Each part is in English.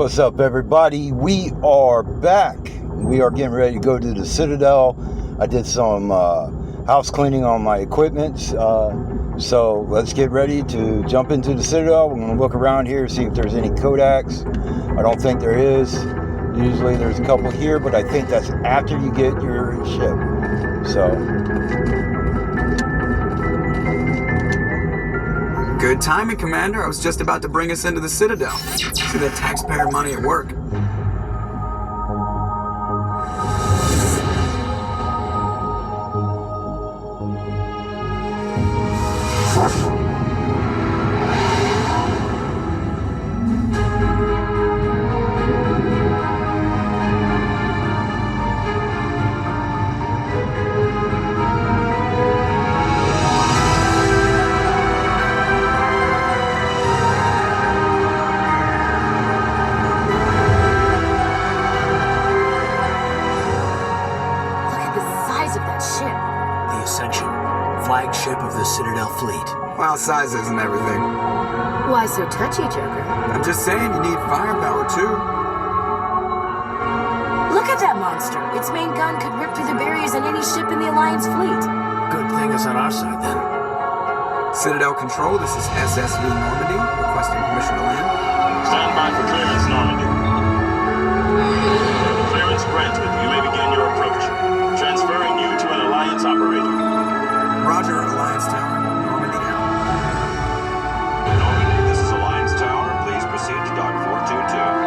What's up, everybody? We are back. We are getting ready to go to the Citadel. I did some house cleaning on my equipment. So let's get ready to jump into the Citadel. We're going to look around here, see if there's any Kodaks. I don't think there is. Usually there's a couple here, but I think that's after you get your ship. So... Good timing, Commander. I was just about to bring us into the Citadel. See that taxpayer money at work. Of the Citadel fleet. Well, sizes and everything. Why so touchy, Joker? I'm just saying you need firepower, too. Look at that monster. Its main gun could rip through the barriers in any ship in the Alliance fleet. Good thing it's on our side, then. Citadel Control, this is SSV Normandy, requesting permission to land. Stand by for clearance, Normandy. Clearance granted. You may begin your approach. Transferring you to an Alliance operator. Roger, Alliance Tower. Normandy out. Normandy, this is Alliance Tower. Please proceed to Dock 422.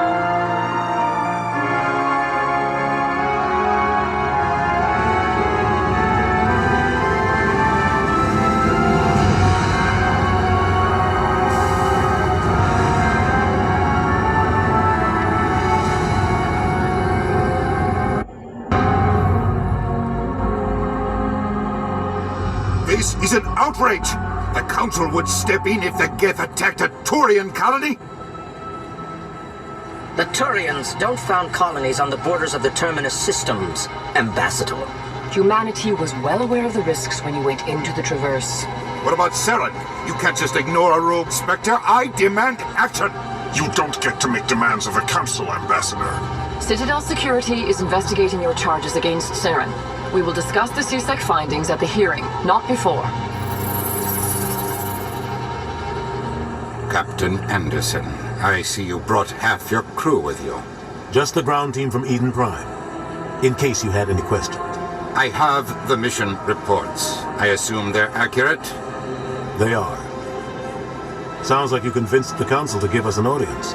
This is an outrage! The Council would step in if the Geth attacked a Turian colony? The Turians don't found colonies on the borders of the Terminus systems, Ambassador. Humanity was well aware of the risks when you went into the Traverse. What about Saren? You can't just ignore a rogue Spectre. I demand action! You don't get to make demands of the Council, Ambassador. Citadel Security is investigating your charges against Saren. We will discuss the CSEC findings at the hearing, not before. Captain Anderson, I see you brought half your crew with you. Just the ground team from Eden Prime, in case you had any questions. I have the mission reports. I assume they're accurate? They are. Sounds like you convinced the Council to give us an audience.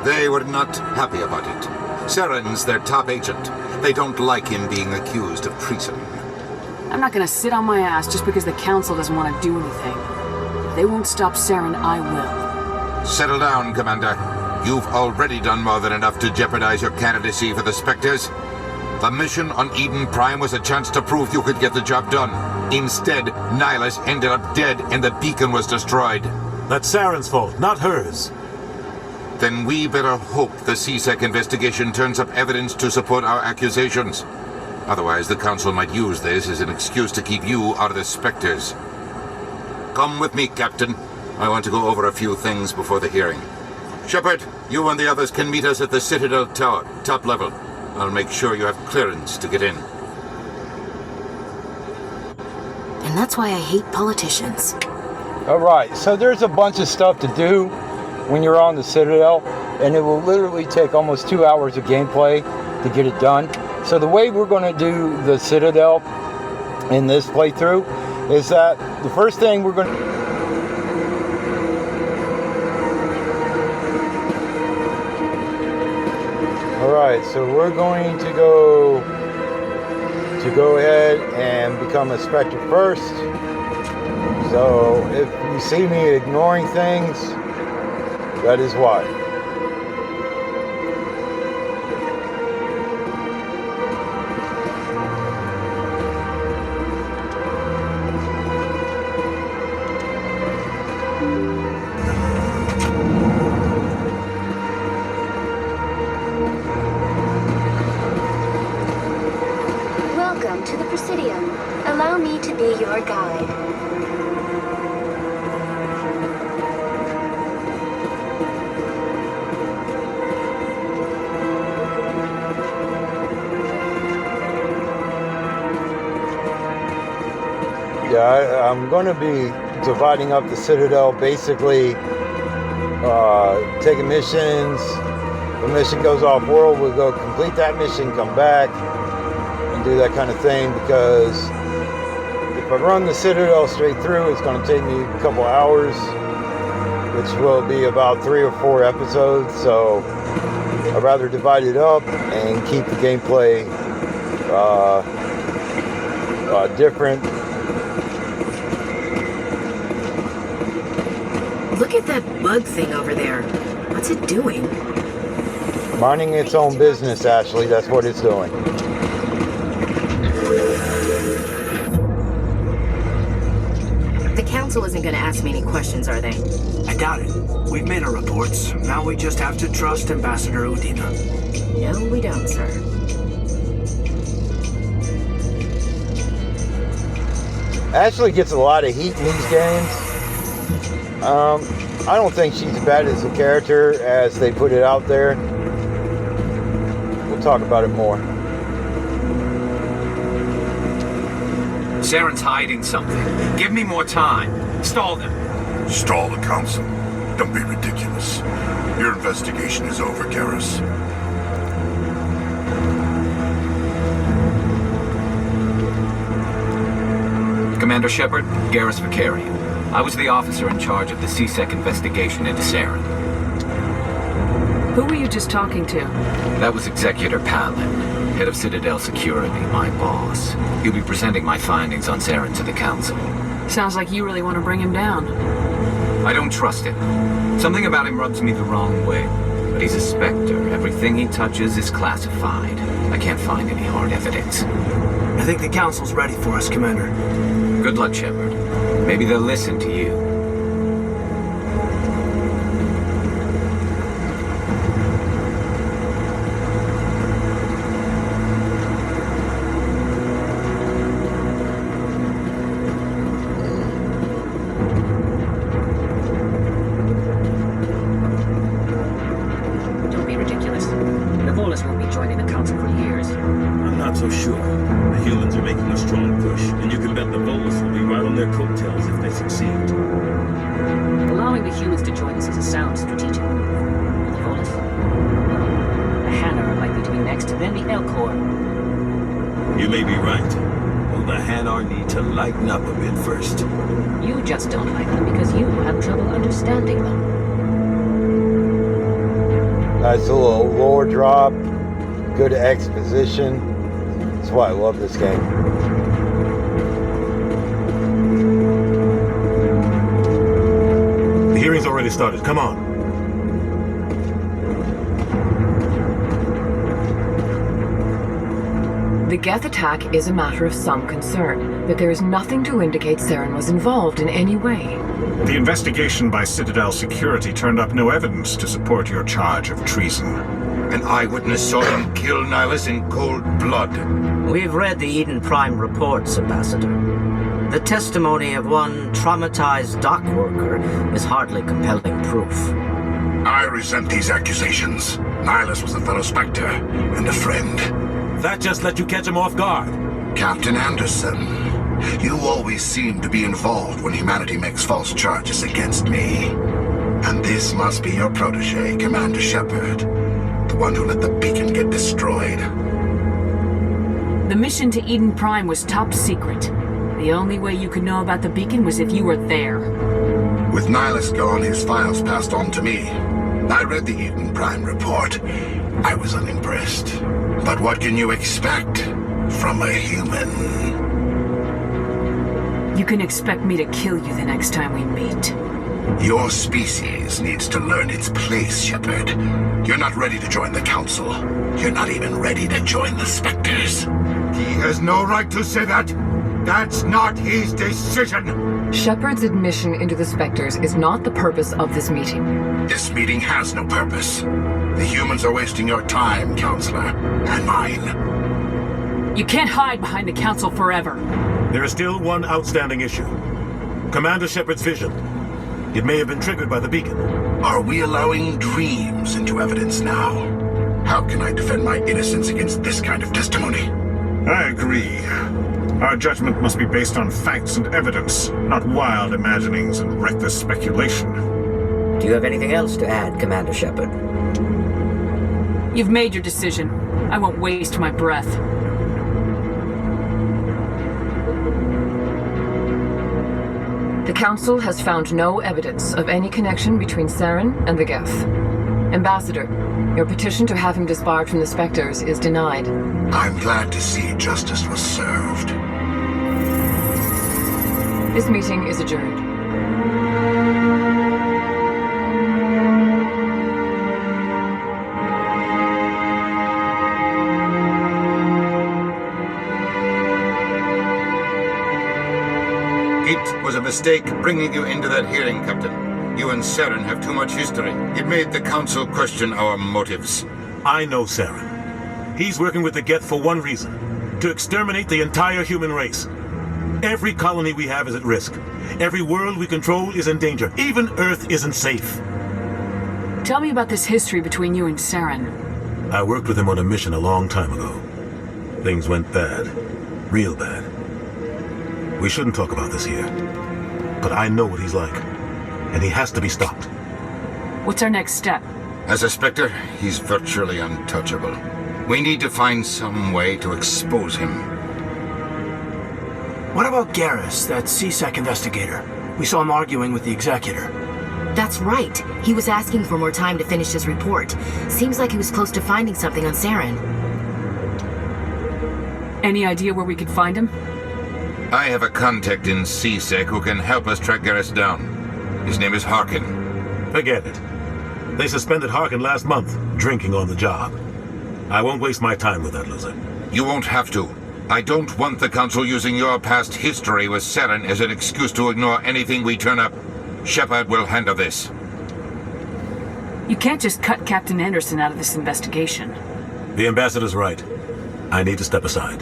They were not happy about it. Saren's their top agent. They don't like him being accused of treason. I'm not gonna sit on my ass just because the Council doesn't want to do anything. If they won't stop Saren, I will. Settle down, Commander. You've already done more than enough to jeopardize your candidacy for the Spectres. The mission on Eden Prime was a chance to prove you could get the job done. Instead, Nihilus ended up dead and the beacon was destroyed. That's Saren's fault, not hers. Then we better hope the CSEC investigation turns up evidence to support our accusations. Otherwise, the Council might use this as an excuse to keep you out of the Spectres. Come with me, Captain. I want to go over a few things before the hearing. Shepard, you and the others can meet us at the Citadel Tower, top level. I'll make sure you have clearance to get in. And that's why I hate politicians. Alright, so there's a bunch of stuff to do when you're on the Citadel, and it will literally take almost 2 hours of gameplay to get it done. So the way we're going to do the Citadel in this playthrough is that the first thing we're going to... Alright, so we're going to go ahead and become a Spectre first. So if you see me ignoring things, that is why. Welcome to the Presidium. Allow me to be your guide. Yeah, I'm going to be dividing up the Citadel, basically taking missions. If a mission goes off world, we'll go complete that mission, come back, and do that kind of thing, because if I run the Citadel straight through, it's going to take me a couple hours, which will be about 3 or 4 episodes, so I'd rather divide it up and keep the gameplay different. Look at that bug thing over there. What's it doing? Minding its own business, Ashley. That's what it's doing. The council isn't going to ask me any questions, are they? I doubt it. We've made our reports. Now we just have to trust Ambassador Urdnot. No, we don't, sir. Ashley gets a lot of heat in these games. I don't think she's as bad as a character as they put it out there. We'll talk about it more. Saren's hiding something. Give me more time. Stall them. Stall the council? Don't be ridiculous. Your investigation is over, Garrus. Commander Shepard, Garrus Vakarian. I was the officer in charge of the C-Sec investigation into Saren. Who were you just talking to? That was Executor Palin, head of Citadel Security, my boss. He'll be presenting my findings on Saren to the Council. Sounds like you really want to bring him down. I don't trust him. Something about him rubs me the wrong way. But he's a Spectre. Everything he touches is classified. I can't find any hard evidence. I think the Council's ready for us, Commander. Good luck, Shepard. Maybe they'll listen to you. Don't be ridiculous. The Volus won't be joining the Council for years. I'm not so sure. The humans are making a strong push, and you can bet the Volus will be right on their coattails if they succeed. Allowing the humans to join us is a sound strategic move. The Volus? The Hanna are likely to be next, then the Elcor. You may be right. Though the Hanar need to lighten up a bit first. You just don't like them because you have trouble understanding them. Nice little lore drop. Good exposition. That's why I love this game. The hearing's already started. Come on. The Geth attack is a matter of some concern, but there is nothing to indicate Saren was involved in any way. The investigation by Citadel Security turned up no evidence to support your charge of treason. An eyewitness saw him kill Nihilus in cold blood. We've read the Eden Prime reports, Ambassador. The testimony of one traumatized dock worker is hardly compelling proof. I resent these accusations. Nihilus was a fellow Spectre and a friend. That just let you catch him off guard. Captain Anderson, you always seem to be involved when humanity makes false charges against me. And this must be your protege, Commander Shepard. The one who let the beacon get destroyed. The mission to Eden Prime was top secret. The only way you could know about the beacon was if you were there. With Nihilus gone, his files passed on to me. I read the Eden Prime report. I was unimpressed. But what can you expect from a human? You can expect me to kill you the next time we meet. Your species needs to learn its place, Shepard. You're not ready to join the Council. You're not even ready to join the Spectres. He has no right to say that. That's not his decision. Shepard's admission into the Spectres is not the purpose of this meeting. This meeting has no purpose. The humans are wasting your time, Counselor, and mine. You can't hide behind the Council forever. There is still one outstanding issue. Commander Shepard's vision. It may have been triggered by the beacon. Are we allowing dreams into evidence now? How can I defend my innocence against this kind of testimony? I agree. Our judgment must be based on facts and evidence, not wild imaginings and reckless speculation. Do you have anything else to add, Commander Shepard? You've made your decision. I won't waste my breath. The Council has found no evidence of any connection between Saren and the Geth. Ambassador, your petition to have him disbarred from the Spectres is denied. I'm glad to see justice was served. This meeting is adjourned. It was a mistake bringing you into that hearing, Captain. You and Saren have too much history. It made the Council question our motives. I know Saren. He's working with the Geth for one reason: to exterminate the entire human race. Every colony we have is at risk. Every world we control is in danger. Even Earth isn't safe. Tell me about this history between you and Saren. I worked with him on a mission a long time ago. Things went bad. Real bad. We shouldn't talk about this here. But I know what he's like. And he has to be stopped. What's our next step? As a Spectre, he's virtually untouchable. We need to find some way to expose him. What about Garrus, that CSEC investigator? We saw him arguing with the Executor. That's right. He was asking for more time to finish his report. Seems like he was close to finding something on Saren. Any idea where we could find him? I have a contact in CSEC who can help us track Garrus down. His name is Harkin. Forget it. They suspended Harkin last month, drinking on the job. I won't waste my time with that loser. You won't have to. I don't want the Council using your past history with Saren as an excuse to ignore anything we turn up. Shepard will handle this. You can't just cut Captain Anderson out of this investigation. The Ambassador's right. I need to step aside.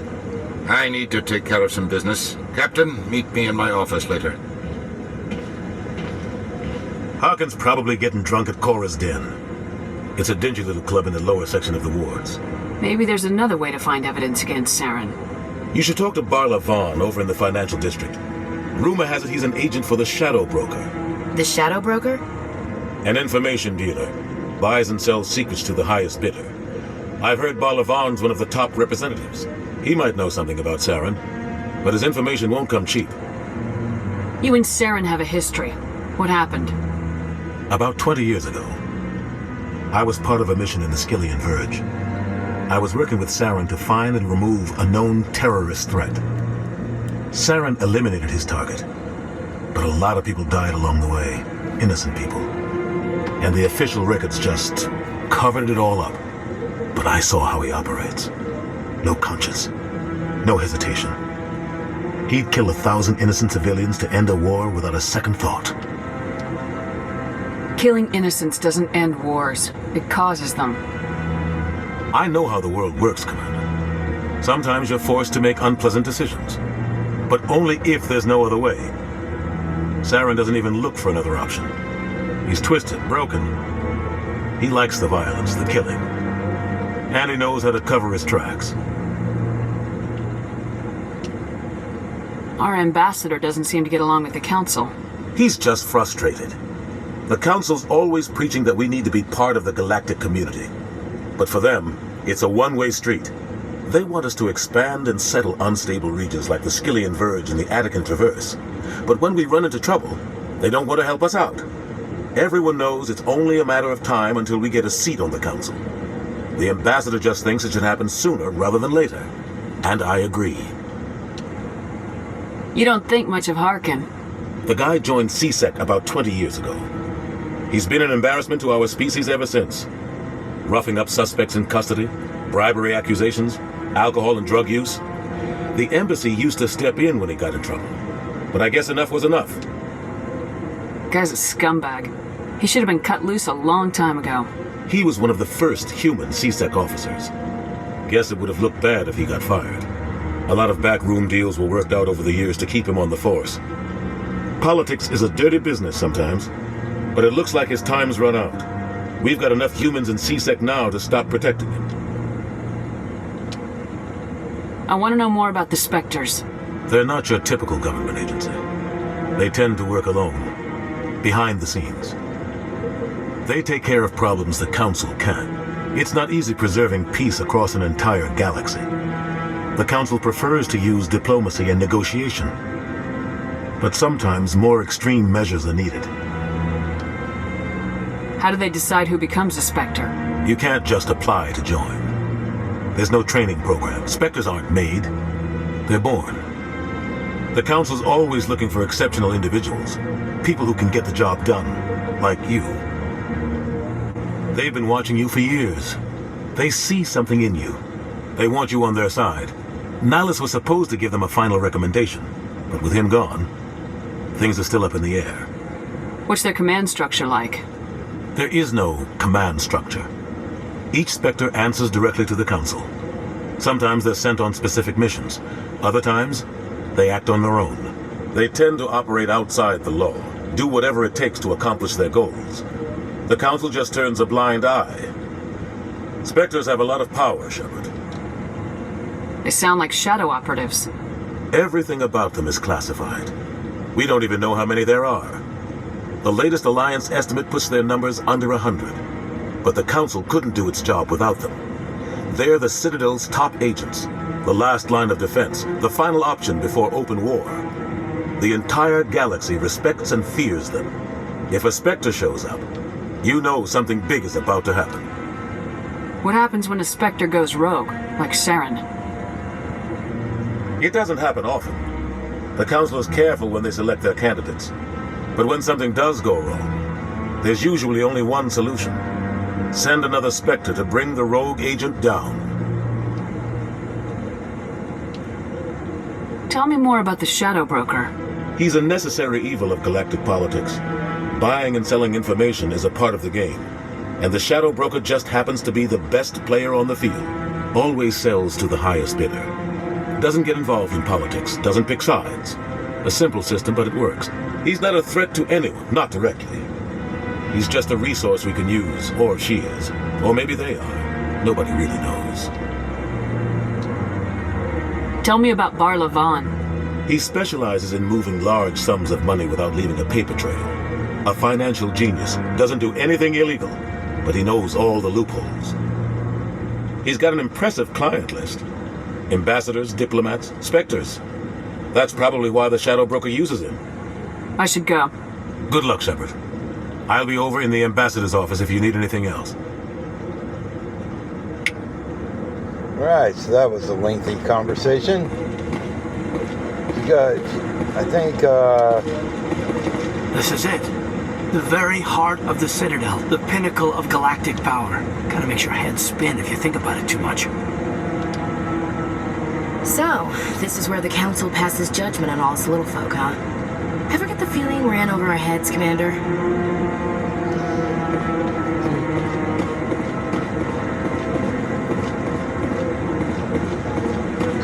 I need to take care of some business. Captain, meet me in my office later. Harkin's probably getting drunk at Cora's Den. It's a dingy little club in the lower section of the wards. Maybe there's another way to find evidence against Saren. You should talk to Barla Vaughn over in the financial district. Rumor has it he's an agent for the Shadow Broker. The Shadow Broker? An information dealer. Buys and sells secrets to the highest bidder. I've heard Barla Vaughn's one of the top representatives. He might know something about Saren, but his information won't come cheap. You and Saren have a history. What happened? About 20 years ago, I was part of a mission in the Skillian Verge. I was working with Saren to find and remove a known terrorist threat. Saren eliminated his target, but a lot of people died along the way, innocent people. And the official records just covered it all up. But I saw how he operates. No conscience, no hesitation. He'd kill 1,000 innocent civilians to end a war without a second thought. Killing innocents doesn't end wars. It causes them. I know how the world works, Commander. Sometimes you're forced to make unpleasant decisions. But only if there's no other way. Saren doesn't even look for another option. He's twisted, broken. He likes the violence, the killing. And he knows how to cover his tracks. Our ambassador doesn't seem to get along with the Council. He's just frustrated. The Council's always preaching that we need to be part of the galactic community. But for them, it's a one-way street. They want us to expand and settle unstable regions like the Skillian Verge and the Attican Traverse. But when we run into trouble, they don't want to help us out. Everyone knows it's only a matter of time until we get a seat on the Council. The Ambassador just thinks it should happen sooner rather than later. And I agree. You don't think much of Harkin. The guy joined CSEC about 20 years ago. He's been an embarrassment to our species ever since. Roughing up suspects in custody, bribery accusations, alcohol and drug use. The embassy used to step in when he got in trouble. But I guess enough was enough. Guy's a scumbag. He should have been cut loose a long time ago. He was one of the first human CSEC officers. Guess it would have looked bad if he got fired. A lot of backroom deals were worked out over the years to keep him on the force. Politics is a dirty business sometimes, but it looks like his time's run out. We've got enough humans in CSEC now to stop protecting him. I want to know more about the Spectres. They're not your typical government agency. They tend to work alone, behind the scenes. They take care of problems the Council can't. It's not easy preserving peace across an entire galaxy. The Council prefers to use diplomacy and negotiation. But sometimes more extreme measures are needed. How do they decide who becomes a Spectre? You can't just apply to join. There's no training program. Spectres aren't made. They're born. The Council's always looking for exceptional individuals. People who can get the job done. Like you. They've been watching you for years. They see something in you. They want you on their side. Nihilus was supposed to give them a final recommendation. But with him gone, things are still up in the air. What's their command structure like? There is no command structure. Each Spectre answers directly to the Council. Sometimes they're sent on specific missions. Other times, they act on their own. They tend to operate outside the law, do whatever it takes to accomplish their goals. The Council just turns a blind eye. Spectres have a lot of power, Shepard. They sound like shadow operatives. Everything about them is classified. We don't even know how many there are. The latest Alliance estimate puts their numbers under 100. But the Council couldn't do its job without them. They're the Citadel's top agents, the last line of defense, the final option before open war. The entire galaxy respects and fears them. If a Spectre shows up, you know something big is about to happen. What happens when a Spectre goes rogue, like Saren? It doesn't happen often. The Council is careful when they select their candidates. But when something does go wrong, there's usually only one solution. Send another Spectre to bring the rogue agent down. Tell me more about the Shadow Broker. He's a necessary evil of galactic politics. Buying and selling information is a part of the game. And the Shadow Broker just happens to be the best player on the field. Always sells to the highest bidder. Doesn't get involved in politics, doesn't pick sides. A simple system, but it works. He's not a threat to anyone, not directly. He's just a resource we can use, or she is. Or maybe they are. Nobody really knows. Tell me about Barla Vaughn. He specializes in moving large sums of money without leaving a paper trail. A financial genius. Doesn't do anything illegal, but he knows all the loopholes. He's got an impressive client list. Ambassadors, diplomats, Spectres. That's probably why the Shadow Broker uses him. I should go. Good luck, Shepard. I'll be over in the Ambassador's office if you need anything else. Right, so that was a lengthy conversation. You guys, I think, This is it. The very heart of the Citadel. The pinnacle of galactic power. Kinda makes your head spin if you think about it too much. So, this is where the Council passes judgment on all us little folk, huh? Ever get the feeling we're in over our heads, Commander?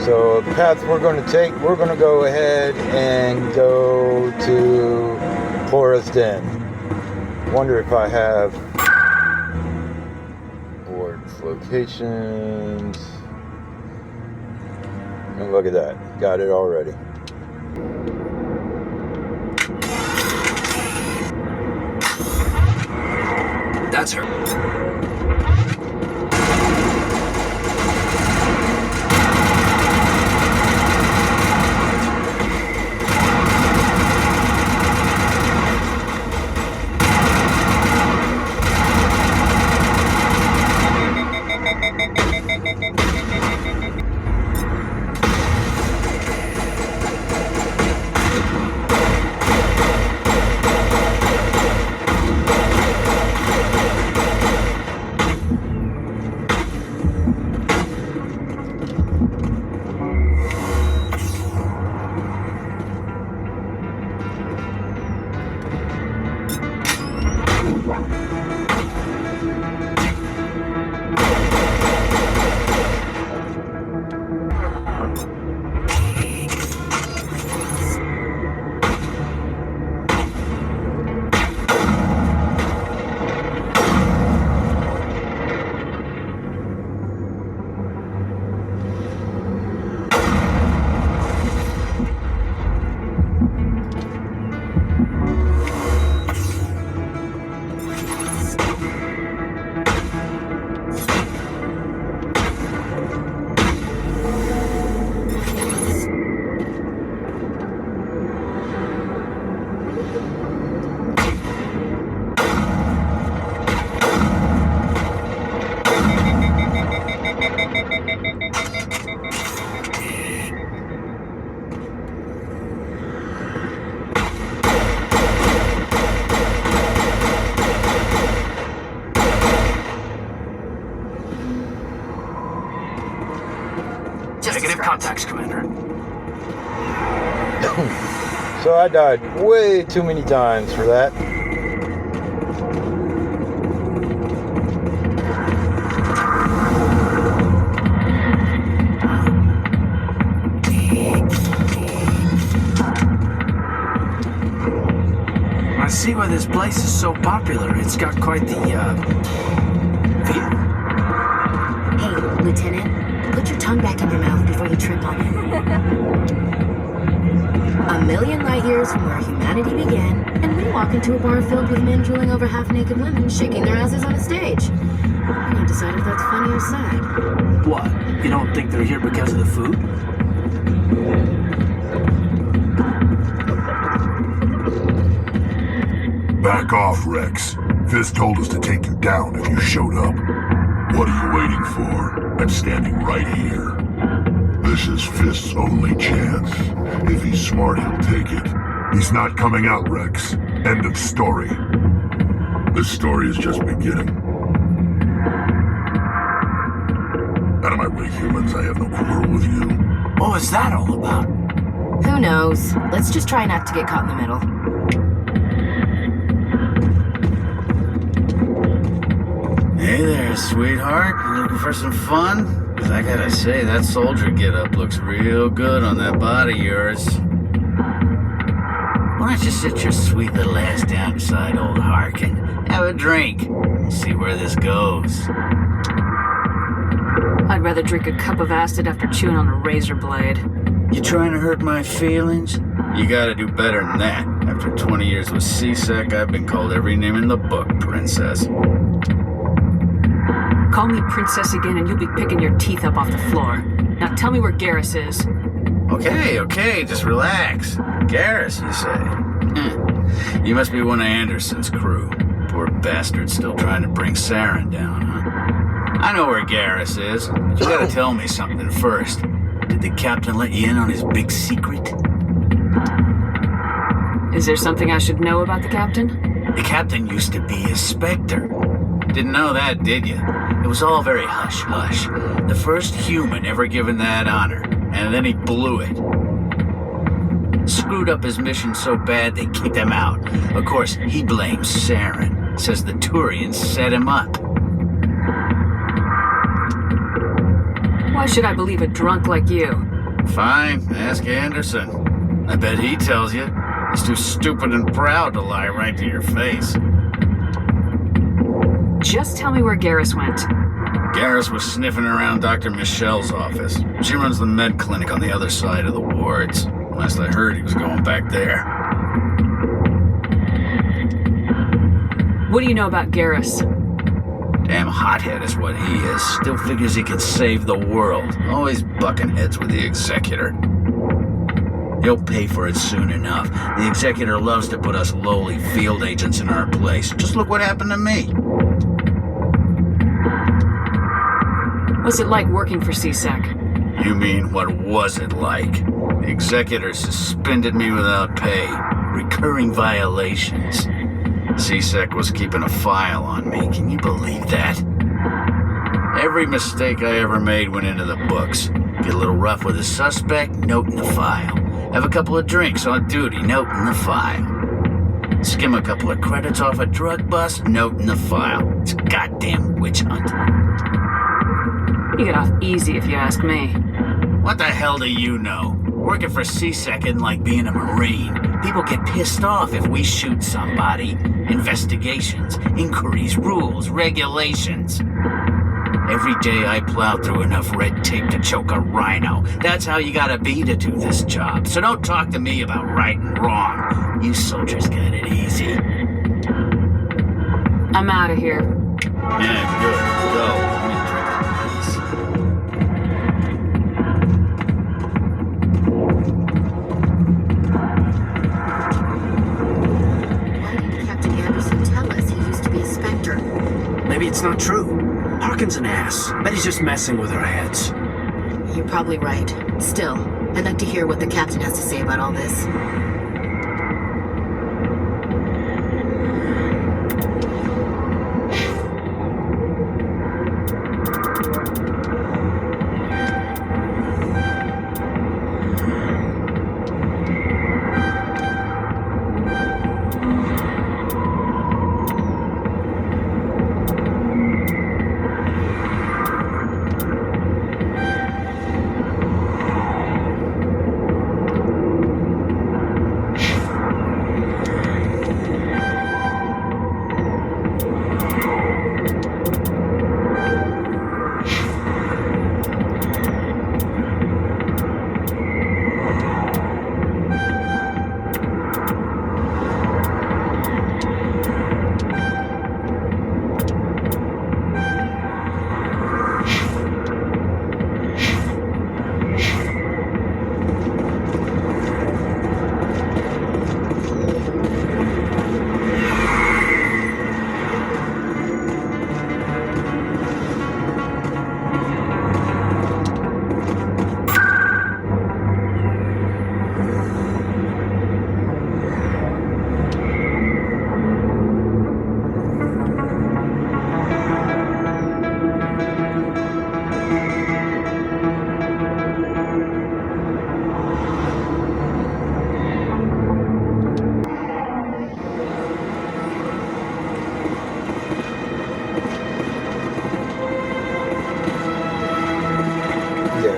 so the path we're going to take, we're going to go ahead and go to Flora's Den. Wonder if I have board's locations. And look at that. Got it already. That's her. Negative contacts, Commander. So I died way too many times for that. I see why this place is so popular. It's got quite the, view. Hey, Lieutenant, put your tongue back in your mouth before you trip on it. A million light years from where humanity began, and we walk into a bar filled with men drooling over half-naked women shaking their asses on a stage. I can't decide if that's funny or sad. What? You don't think they're here because of the food? Back off, Wrex. Fist told us to take you down if you showed up. What are you waiting for? I'm standing right here. This is Fist's only chance. If he's smart, he'll take it. He's not coming out, Wrex. End of story. This story is just beginning. Out of my way, humans. I have no quarrel with you. What was that all about? Who knows? Let's just try not to get caught in the middle. Hey there, sweetheart. You looking for some fun? 'Cause I gotta say, that soldier get-up looks real good on that body of yours. Why don't you sit your sweet little ass down beside old Harkin, have a drink, and see where this goes? I'd rather drink a cup of acid after chewing on a razor blade. You trying to hurt my feelings? You gotta do better than that. After 20 years with C-Sec, I've been called every name in the book, princess. Call me princess again and you'll be picking your teeth up off the floor. Now tell me where Garrus is. Okay, just relax. Garrus, you say? You must be one of Anderson's crew. Poor bastard still trying to bring Saren down, huh? I know where Garrus is, but you gotta tell me something first. Did the captain let you in on his big secret? Is there something I should know about the captain? The captain used to be a Spectre. Didn't know that, did you? It was all very hush-hush. The first human ever given that honor, and then he blew it. Screwed up his mission so bad they kicked him out. Of course, he blames Saren. Says the Turians set him up. Why should I believe a drunk like you? Fine, ask Anderson. I bet he tells you. He's too stupid and proud to lie right to your face. Just tell me where Garrus went. Garrus was sniffing around Dr. Michelle's office. She runs the med clinic on the other side of the wards. Last I heard, he was going back there. What do you know about Garrus? Damn hothead is what he is. Still figures he can save the world. Always bucking heads with the Executor. He'll pay for it soon enough. The Executor loves to put us lowly field agents in our place. Just look what happened to me. What's it like working for C-Sec? You mean, what was it like? The Executor suspended me without pay. Recurring violations. C-Sec was keeping a file on me. Can you believe that? Every mistake I ever made went into the books. Get a little rough with a suspect, note in the file. Have a couple of drinks on duty, note in the file. Skim a couple of credits off a drug bust, note in the file. It's a goddamn witch hunt. You get off easy if you ask me. What the hell do you know? Working for C-Sec isn't like being a Marine. People get pissed off if we shoot somebody. Investigations, inquiries, rules, regulations. Every day I plow through enough red tape to choke a rhino. That's how you gotta be to do this job. So don't talk to me about right and wrong. You soldiers got it easy. I'm out of here. Yeah, good. Go. Why didn't Captain Anderson tell us he used to be a Spectre? Maybe it's not true. How Tarkin's an ass. Bet he's just messing with our heads. You're probably right. Still, I'd like to hear what the captain has to say about all this.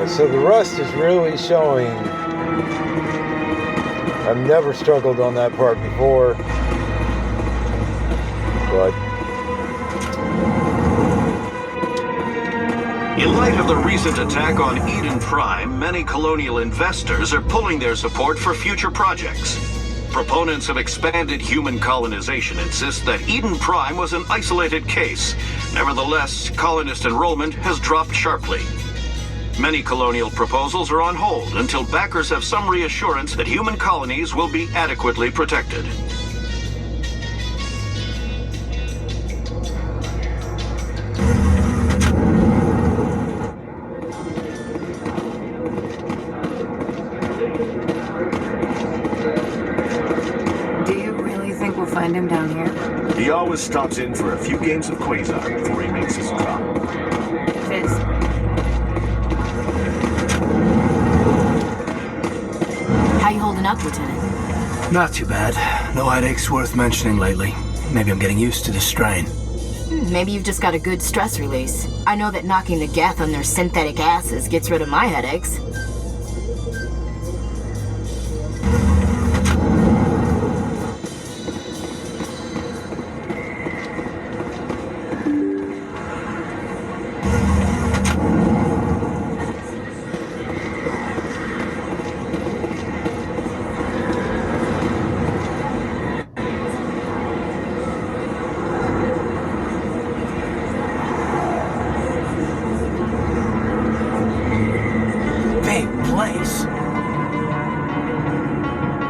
So the rust is really showing. I've never struggled on that part before, but in light of the recent attack on Eden Prime, many colonial investors are pulling their support for future projects. Proponents of expanded human colonization insist that Eden Prime was an isolated case. Nevertheless, colonist enrollment has dropped sharply. Many colonial proposals are on hold until backers have some reassurance that human colonies will be adequately protected. Do you really think we'll find him down here? He always stops in for a few games of Quasar before he makes his drop. Fizz. How you holding up, Lieutenant? Not too bad. No headaches worth mentioning lately. Maybe I'm getting used to the strain. Maybe you've just got a good stress release. I know that knocking the Geth on their synthetic asses gets rid of my headaches.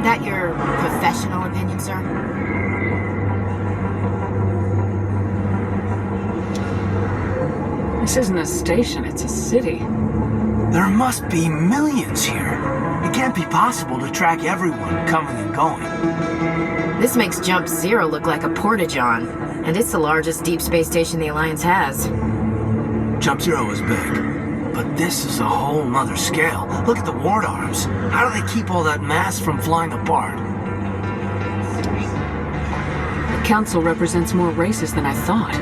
That your professional opinion, sir? This isn't a station, it's a city. There must be millions here. It can't be possible to track everyone coming and going. This makes Jump Zero look like a porta-john, and it's the largest deep space station the Alliance has. Jump Zero is big, but this is a whole nother scale. Look at the ward arms. How do they keep all that mass from flying apart? The Council represents more races than I thought.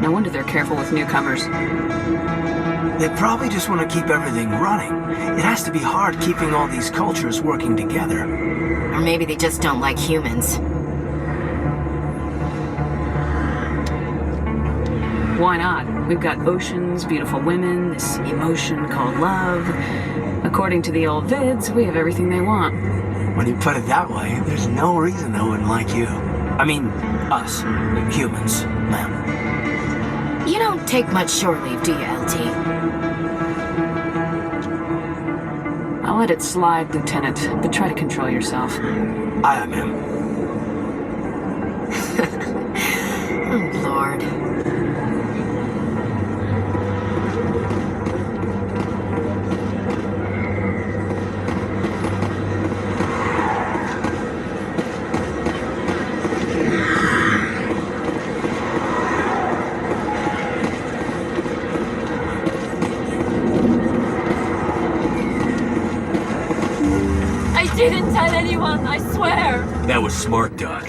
No wonder they're careful with newcomers. They probably just want to keep everything running. It has to be hard keeping all these cultures working together. Or maybe they just don't like humans. Why not? We've got oceans, beautiful women, this emotion called love. According to the old vids, we have everything they want. When you put it that way, there's no reason they wouldn't like you. I mean, us, humans, ma'am. You don't take much shore leave, do you, LT? I'll let it slide, Lieutenant, but try to control yourself. I am him. Oh, Lord. didn't tell anyone, I swear. That was smart, Doc.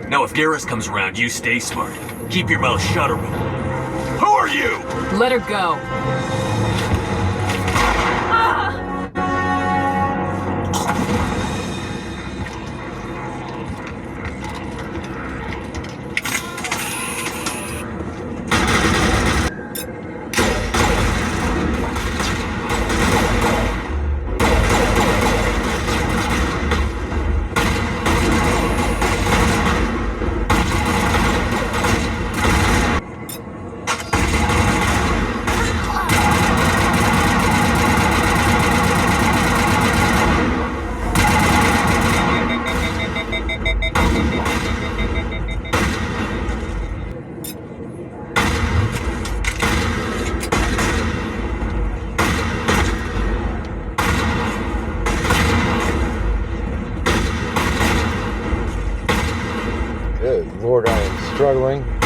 Now if Garrus comes around, you stay smart. Keep your mouth shut or Who are you? Let her go. Good Lord, I am struggling.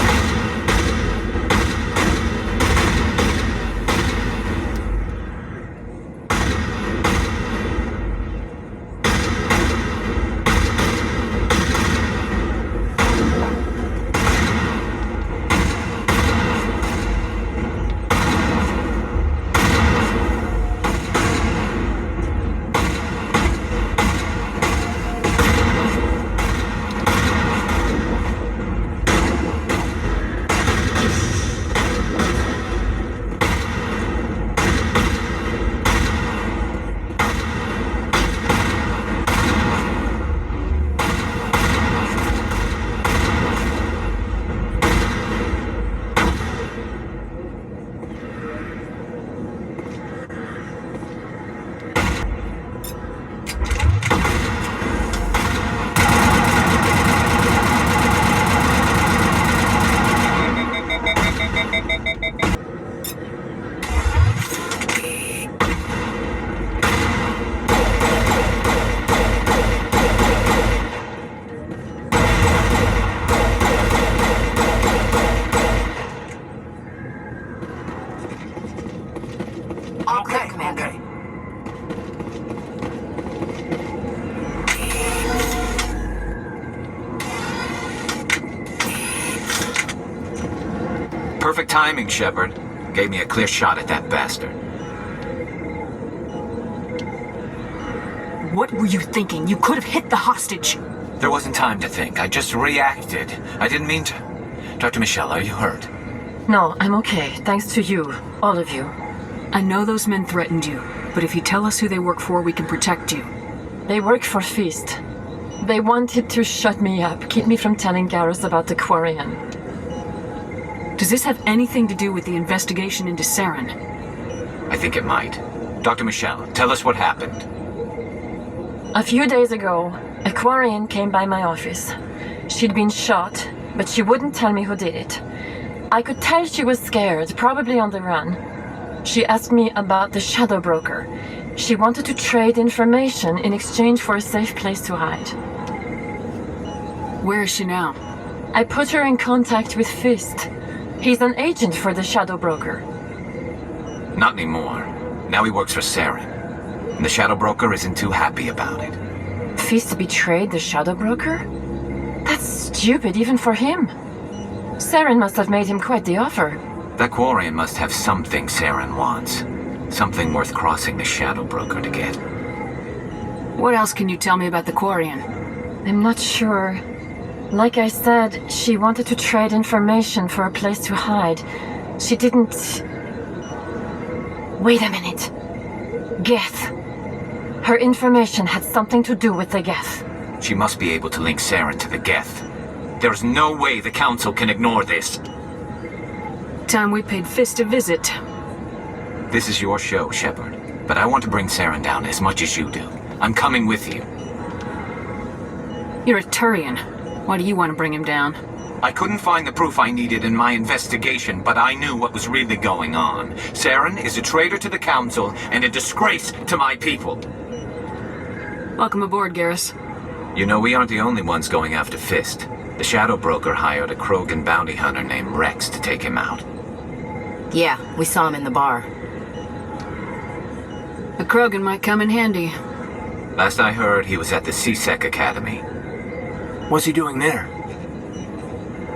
Perfect timing, Shepard. Gave me a clear shot at that bastard. What were you thinking? You could have hit the hostage. There wasn't time to think. I just reacted. I didn't mean to... Dr. Michelle, are you hurt? No, I'm okay. Thanks to you. All of you. I know those men threatened you, but if you tell us who they work for, we can protect you. They work for Feast. They wanted to shut me up, keep me from telling Garrus about the Quarian. Does this have anything to do with the investigation into Saren? I think it might. Dr. Michelle, tell us what happened. A few days ago, a Quarian came by my office. She'd been shot, but she wouldn't tell me who did it. I could tell she was scared, probably on the run. She asked me about the Shadow Broker. She wanted to trade information in exchange for a safe place to hide. Where is she now? I put her in contact with Fist. He's an agent for the Shadow Broker. Not anymore. Now he works for Saren. And the Shadow Broker isn't too happy about it. Fist betrayed the Shadow Broker? That's stupid even for him. Saren must have made him quite the offer. That Quarian must have something Saren wants. Something worth crossing the Shadow Broker to get. What else can you tell me about the Quarian? I'm not sure. Like I said, she wanted to trade information for a place to hide. She didn't... Wait a minute. Geth. Her information had something to do with the Geth. She must be able to link Saren to the Geth. There's no way the Council can ignore this. Time we paid Fist a visit. This is your show, Shepard. But I want to bring Saren down as much as you do. I'm coming with you. You're a Turian. Why do you want to bring him down? I couldn't find the proof I needed in my investigation, but I knew what was really going on. Saren is a traitor to the Council and a disgrace to my people. Welcome aboard, Garrus. You know, we aren't the only ones going after Fist. The Shadow Broker hired a Krogan bounty hunter named Wrex to take him out. Yeah, we saw him in the bar. A Krogan might come in handy. Last I heard, he was at the CSEC Academy. What's he doing there?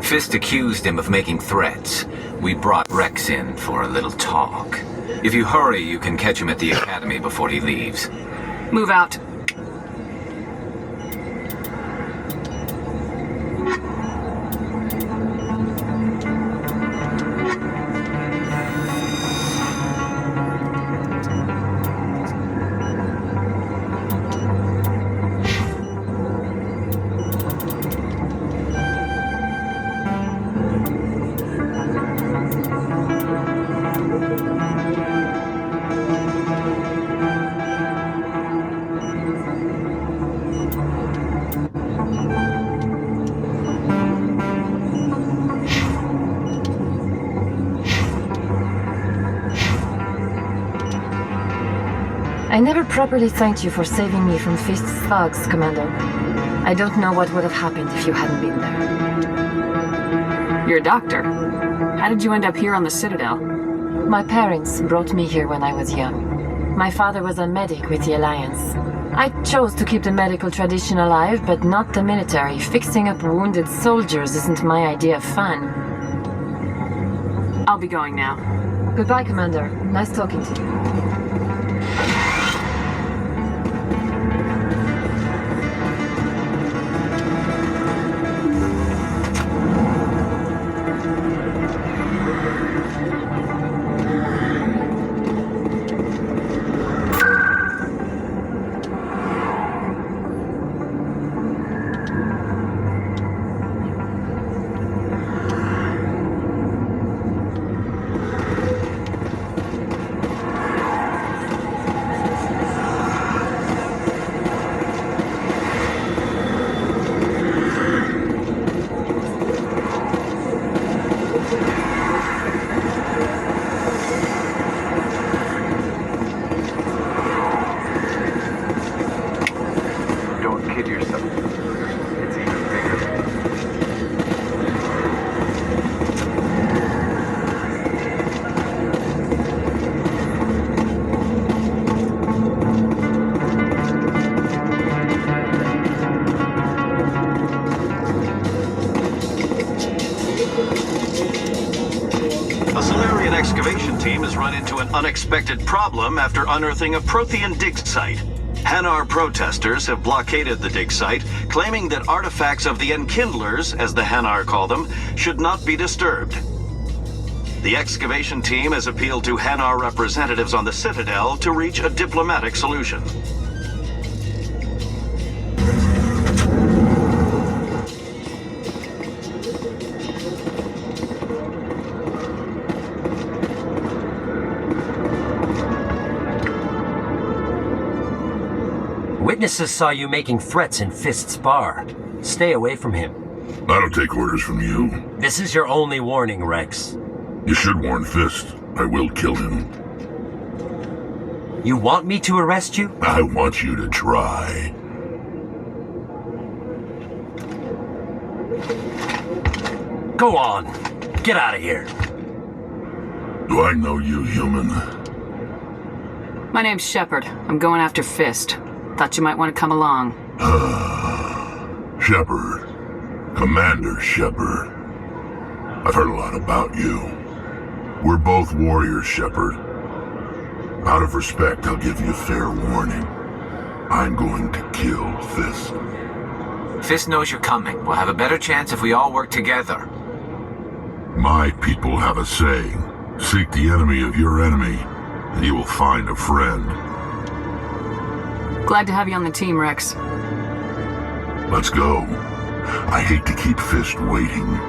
Fist accused him of making threats. We brought Wrex in for a little talk. If you hurry, you can catch him at the Academy before he leaves. Move out. I never properly thanked you for saving me from Fist's thugs, Commander. I don't know what would have happened if you hadn't been there. You're a doctor. How did you end up here on the Citadel? My parents brought me here when I was young. My father was a medic with the Alliance. I chose to keep the medical tradition alive, but not the military. Fixing up wounded soldiers isn't my idea of fun. I'll be going now. Goodbye, Commander. Nice talking to you. Unexpected problem after unearthing a Prothean dig site. Hanar protesters have blockaded the dig site, claiming that artifacts of the Enkindlers, as the Hanar call them, should not be disturbed. The excavation team has appealed to Hanar representatives on the Citadel to reach a diplomatic solution. Witnesses saw you making threats in Fist's bar. Stay away from him. I don't take orders from you. This is your only warning, Wrex. You should warn Fist. I will kill him. You want me to arrest you? I want you to try. Go on. Get out of here. Do I know you, human? My name's Shepard. I'm going after Fist. Thought you might want to come along. Shepard. Commander Shepard. I've heard a lot about you. We're both warriors, Shepard. Out of respect, I'll give you fair warning. I'm going to kill Fist. Fist knows you're coming. We'll have a better chance if we all work together. My people have a saying. Seek the enemy of your enemy, and you will find a friend. Glad to have you on the team, Wrex. Let's go. I hate to keep Fist waiting.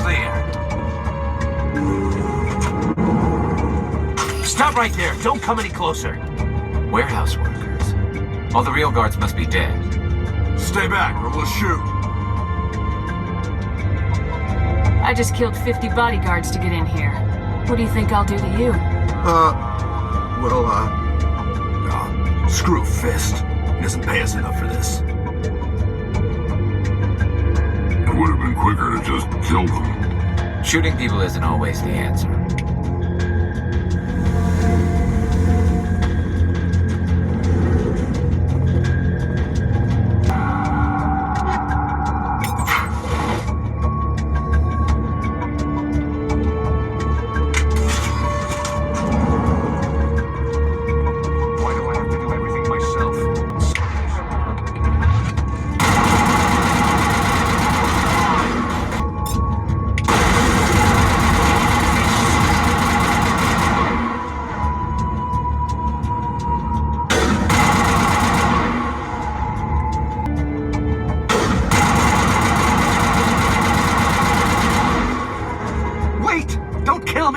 clear. Stop right there. Don't come any closer. Warehouse workers. All the real guards must be dead. Stay back or we'll shoot. I just killed 50 bodyguards to get in here. What do you think I'll do to you? Screw Fist. He doesn't pay us enough for this. It would have been quicker to just kill them. Shooting people isn't always the answer.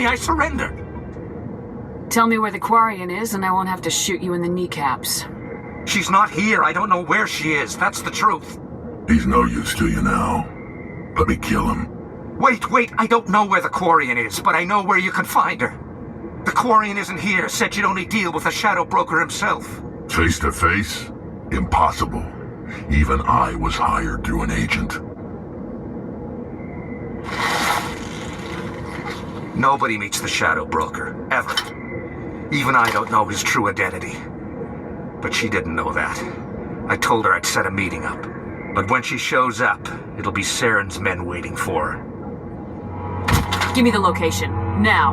I surrender! Tell me where the Quarian is and I won't have to shoot you in the kneecaps. She's not here. I don't know where she is. That's the truth. He's no use to you now. Let me kill him. Wait. I don't know where the Quarian is, but I know where you can find her. The Quarian isn't here. Said you'd only deal with the Shadow Broker himself. Face to face? Impossible. Even I was hired through an agent. Nobody meets the Shadow Broker, ever. Even I don't know his true identity. But she didn't know that. I told her I'd set a meeting up. But when she shows up, it'll be Saren's men waiting for her. Give me the location, now.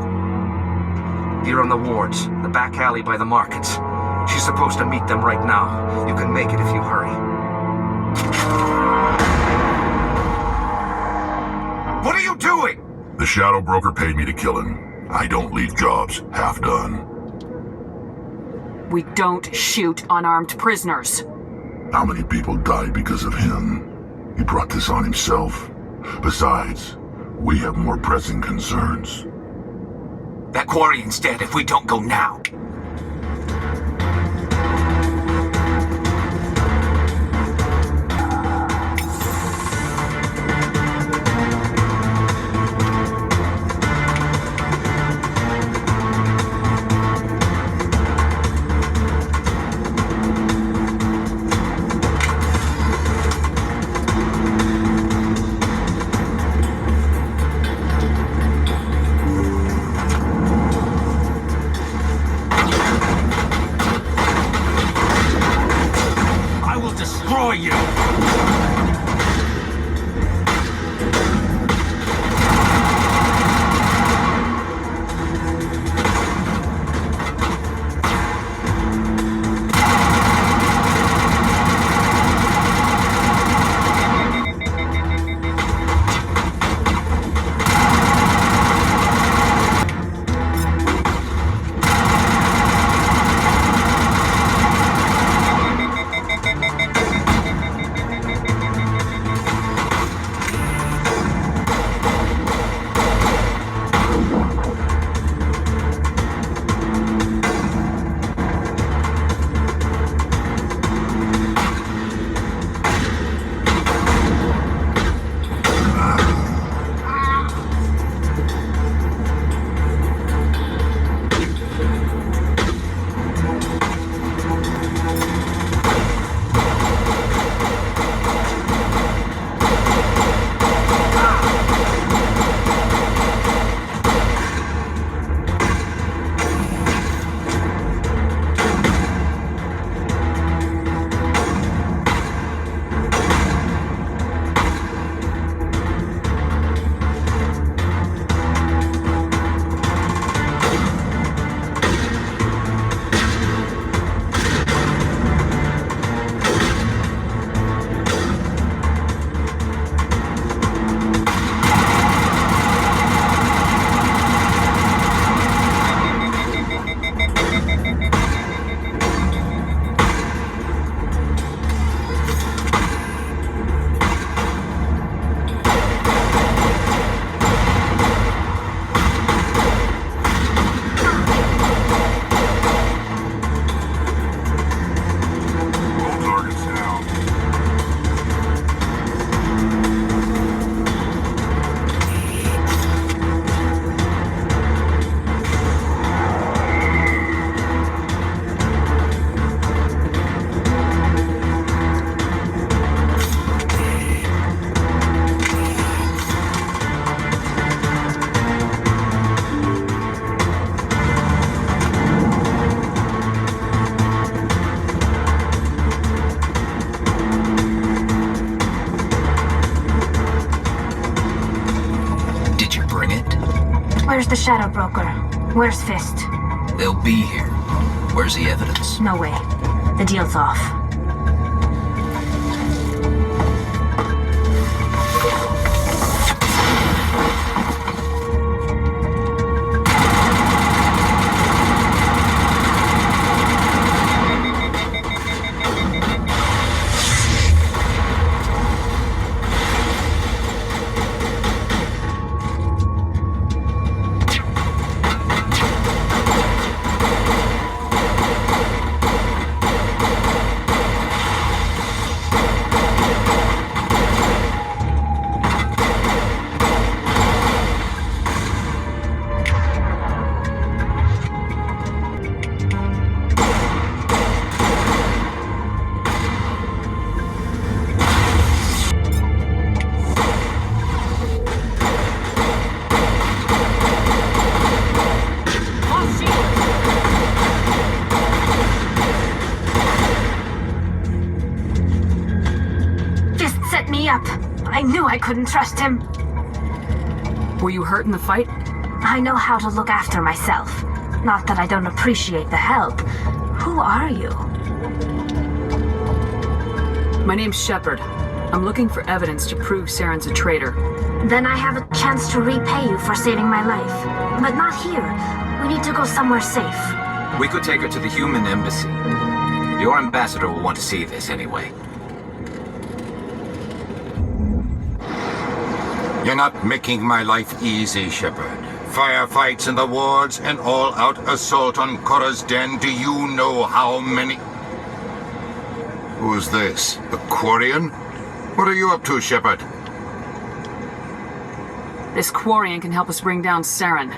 Here on the wards, the back alley by the markets. She's supposed to meet them right now. You can make it if you hurry. What are you doing? The Shadow Broker paid me to kill him. I don't leave jobs half done. We don't shoot unarmed prisoners. How many people died because of him? He brought this on himself. Besides, we have more pressing concerns. That Quarian's dead if we don't go now. Where's the Shadow Broker? Where's Fist? They'll be here. Where's the evidence? No way. The deal's off. I couldn't trust him. Were you hurt in the fight? I know how to look after myself. Not that I don't appreciate the help. Who are you? My name's Shepard. I'm looking for evidence to prove Saren's a traitor. Then I have a chance to repay you for saving my life. But not here. We need to go somewhere safe. We could take her to the human embassy. Your ambassador will want to see this anyway. You're not making my life easy, Shepard. Firefights in the wards, an all-out assault on Korra's den. Do you know how many? Who's this? A Quarian? What are you up to, Shepard? This Quarian can help us bring down Saren.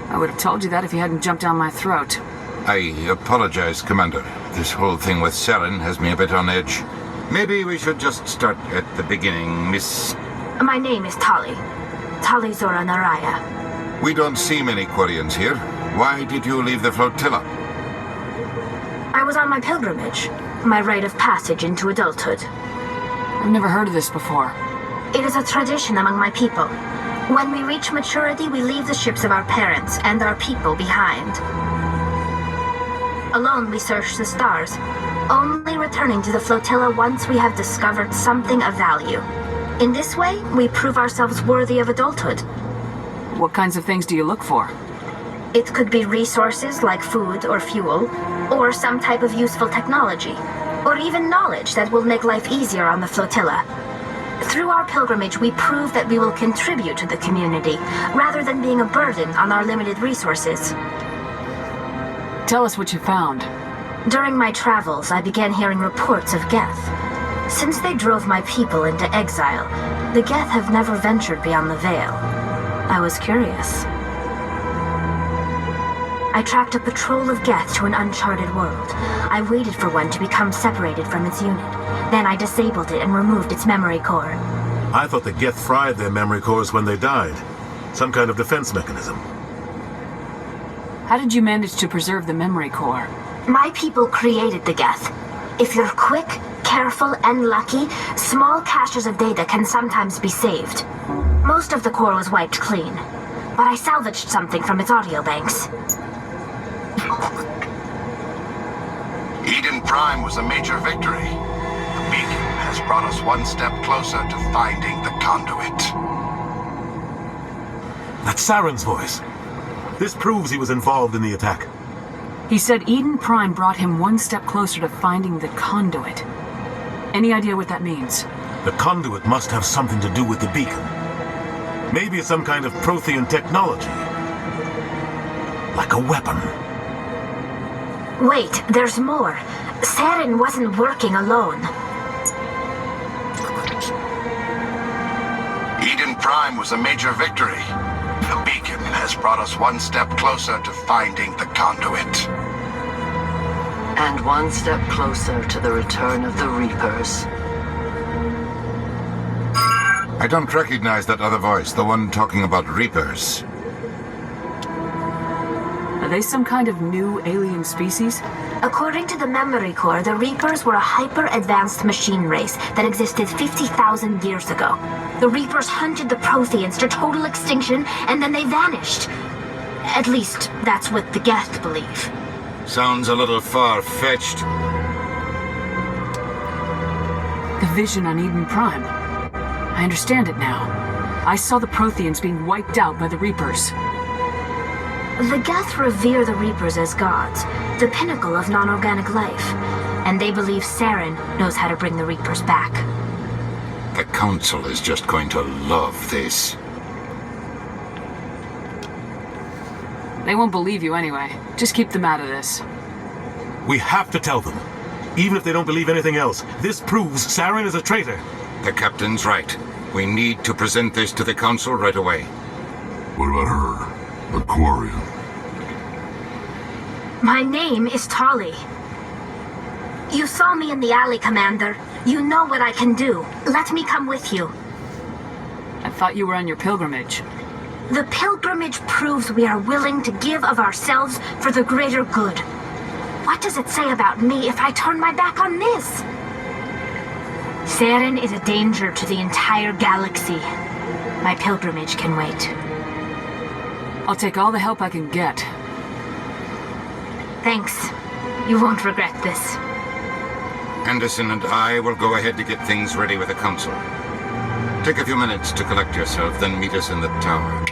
I would have told you that if you hadn't jumped down my throat. I apologize, Commander. This whole thing with Saren has me a bit on edge. Maybe we should just start at the beginning, Miss... My name is Tali'Zorah Naraya. We don't see many Quarians here. Why did you leave the flotilla? I was on my pilgrimage. My rite of passage into adulthood. I've never heard of this before. It is a tradition among my people. When we reach maturity, we leave the ships of our parents and our people behind. Alone, we search the stars, only returning to the flotilla once we have discovered something of value. In this way, we prove ourselves worthy of adulthood. What kinds of things do you look for? It could be resources like food or fuel, or some type of useful technology, or even knowledge that will make life easier on the flotilla. Through our pilgrimage, we prove that we will contribute to the community, rather than being a burden on our limited resources. Tell us what you found. During my travels, I began hearing reports of Geth. Since they drove my people into exile, the Geth have never ventured beyond the Veil. I was curious. I tracked a patrol of Geth to an uncharted world. I waited for one to become separated from its unit. Then I disabled it and removed its memory core. I thought the Geth fried their memory cores when they died. Some kind of defense mechanism. How did you manage to preserve the memory core? My people created the Geth. If you're quick, careful, and lucky, small caches of data can sometimes be saved. Most of the core was wiped clean, but I salvaged something from its audio banks. Eden Prime was a major victory. The beacon has brought us one step closer to finding the conduit. That's Saren's voice. This proves he was involved in the attack. He said Eden Prime brought him one step closer to finding the conduit. Any idea what that means? The conduit must have something to do with the beacon. Maybe it's some kind of Prothean technology. Like a weapon. Wait, there's more. Saren wasn't working alone. Eden Prime was a major victory. The beacon has brought us one step closer to finding the conduit. And one step closer to the return of the Reapers. I don't recognize that other voice, the one talking about Reapers. Are they some kind of new alien species? According to the memory core, the Reapers were a hyper-advanced machine race that existed 50,000 years ago. The Reapers hunted the Protheans to total extinction, and then they vanished. At least, that's what the Geth believe. Sounds a little far-fetched. The vision on Eden Prime. I understand it now. I saw the Protheans being wiped out by the Reapers. The Geth revere the Reapers as gods, the pinnacle of non-organic life. And they believe Saren knows how to bring the Reapers back. The Council is just going to love this. They won't believe you anyway. Just keep them out of this. We have to tell them. Even if they don't believe anything else, this proves Saren is a traitor. The Captain's right. We need to present this to the Council right away. What about her? Aquarian. My name is Tali. You saw me in the alley, Commander. You know what I can do. Let me come with you. I thought you were on your pilgrimage. The pilgrimage proves we are willing to give of ourselves for the greater good. What does it say about me if I turn my back on this? Saren is a danger to the entire galaxy. My pilgrimage can wait. I'll take all the help I can get. Thanks. You won't regret this. Anderson and I will go ahead to get things ready with the Council. Take a few minutes to collect yourself, then meet us in the tower.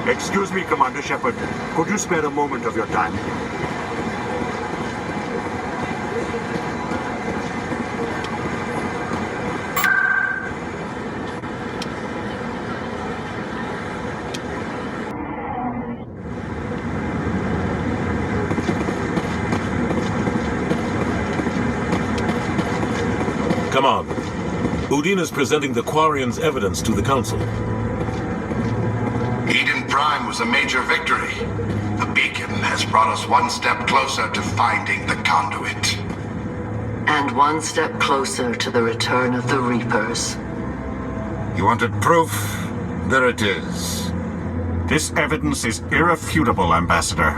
Excuse me, Commander Shepard. Could you spare a moment of your time? Come on. Udine is presenting the Quarians' evidence to the Council. Eden Prime was a major victory. The beacon has brought us one step closer to finding the conduit. And one step closer to the return of the Reapers. You wanted proof? There it is. This evidence is irrefutable, Ambassador.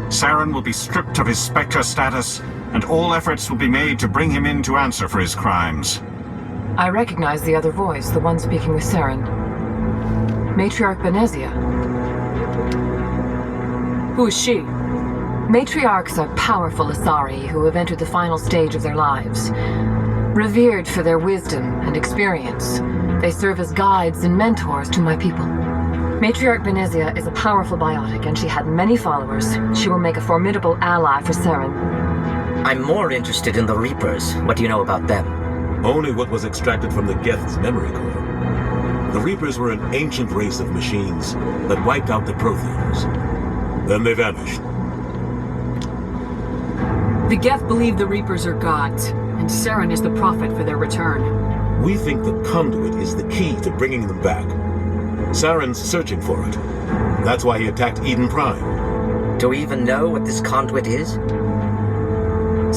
Saren will be stripped of his Spectre status, and all efforts will be made to bring him in to answer for his crimes. I recognize the other voice, the one speaking with Saren. Matriarch Benezia. Who is she? Matriarchs are powerful Asari who have entered the final stage of their lives. Revered for their wisdom and experience, they serve as guides and mentors to my people. Matriarch Benezia is a powerful biotic, and she had many followers. She will make a formidable ally for Saren. I'm more interested in the Reapers. What do you know about them? Only what was extracted from the Geth's memory core. The Reapers were an ancient race of machines that wiped out the Protheans. Then they vanished. The Geth believe the Reapers are gods, and Saren is the prophet for their return. We think the conduit is the key to bringing them back. Saren's searching for it. That's why he attacked Eden Prime. Do we even know what this conduit is?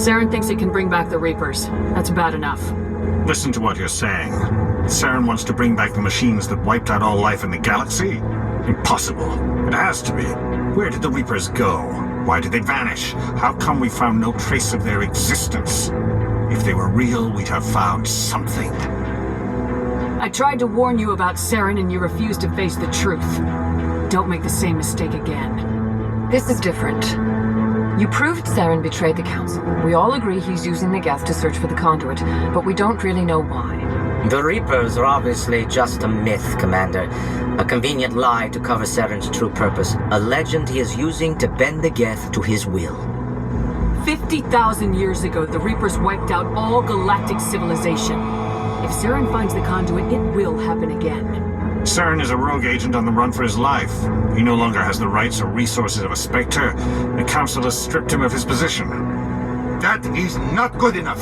Saren thinks it can bring back the Reapers. That's bad enough. Listen to what you're saying. Saren wants to bring back the machines that wiped out all life in the galaxy? Impossible. It has to be. Where did the Reapers go? Why did they vanish? How come we found no trace of their existence? If they were real, we'd have found something. I tried to warn you about Saren and you refused to face the truth. Don't make the same mistake again. This is different. You proved Saren betrayed the Council. We all agree he's using the Geth to search for the conduit, but we don't really know why. The Reapers are obviously just a myth, Commander. A convenient lie to cover Saren's true purpose. A legend he is using to bend the Geth to his will. 50,000 years ago, the Reapers wiped out all galactic civilization. If Saren finds the conduit, it will happen again. Saren is a rogue agent on the run for his life. He no longer has the rights or resources of a Spectre. The Council has stripped him of his position. That is not good enough.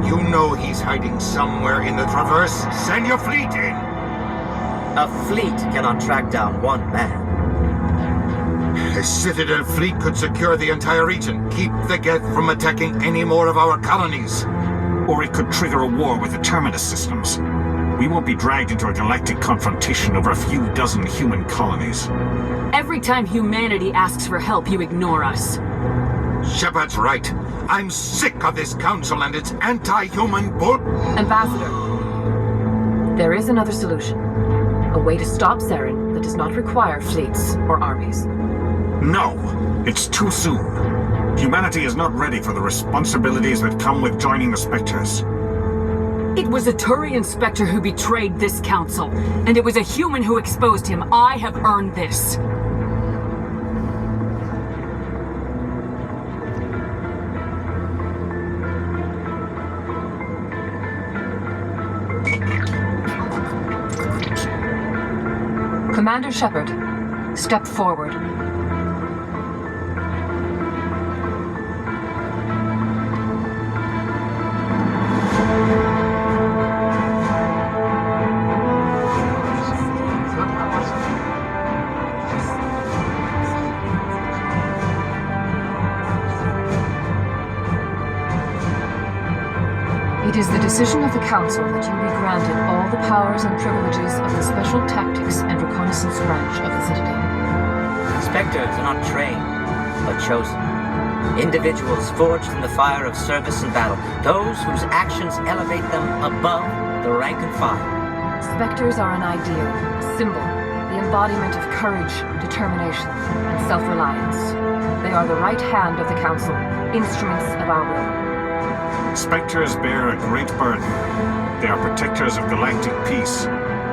You know he's hiding somewhere in the Traverse. Send your fleet in! A fleet cannot track down one man. A Citadel fleet could secure the entire region, keep the Geth from attacking any more of our colonies. Or it could trigger a war with the Terminus systems. We won't be dragged into a galactic confrontation over a few dozen human colonies. Every time humanity asks for help, you ignore us. Shepard's right. I'm sick of this council and its anti-human bull... Ambassador, there is another solution. A way to stop Saren that does not require fleets or armies. No, it's too soon. Humanity is not ready for the responsibilities that come with joining the Spectres. It was a Turian Spectre who betrayed this council, and it was a human who exposed him. I have earned this. Commander Shepard, step forward. It is the decision of the Council that you be granted all the powers and privileges of the Special Tactics and Reconnaissance branch of the Citadel. Spectres are not trained, but chosen. Individuals forged in the fire of service and battle. Those whose actions elevate them above the rank and file. Spectres are an ideal, a symbol, the embodiment of courage, determination, and self-reliance. They are the right hand of the Council, instruments of our will. Spectres bear a great burden. They are protectors of galactic peace,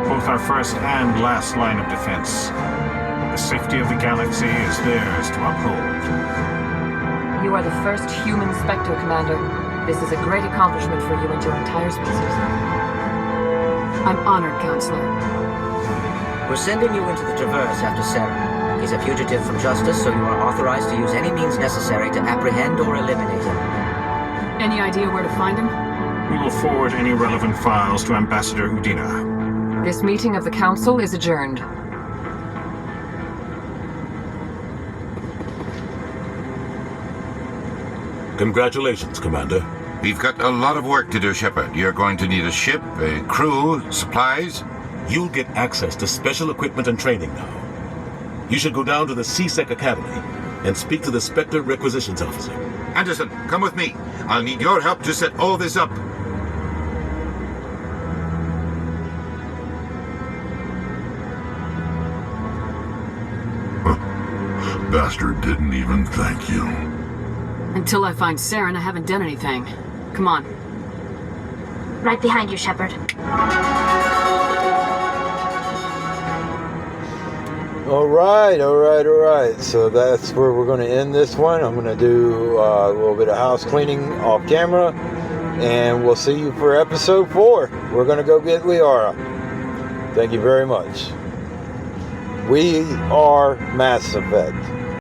both our first and last line of defense. The safety of the galaxy is theirs to uphold. You are the first human Spectre, Commander. This is a great accomplishment for you and your entire species. I'm honored, Counselor. We're sending you into the Traverse after Saren. He's a fugitive from justice, so you are authorized to use any means necessary to apprehend or eliminate him. Any idea where to find him? We will forward any relevant files to Ambassador Udina. This meeting of the Council is adjourned. Congratulations, Commander. We've got a lot of work to do, Shepard. You're going to need a ship, a crew, supplies. You'll get access to special equipment and training now. You should go down to the CSEC Academy and speak to the Spectre Requisitions Officer. Anderson, come with me. I'll need your help to set all this up. Bastard didn't even thank you. Until I find Saren, I haven't done anything. Come on. Right behind you, Shepard. All right. So that's where we're going to end this one. I'm going to do a little bit of house cleaning off camera, and we'll see you for episode 4. We're going to go get Liara. Thank you very much. We are Mass Effect.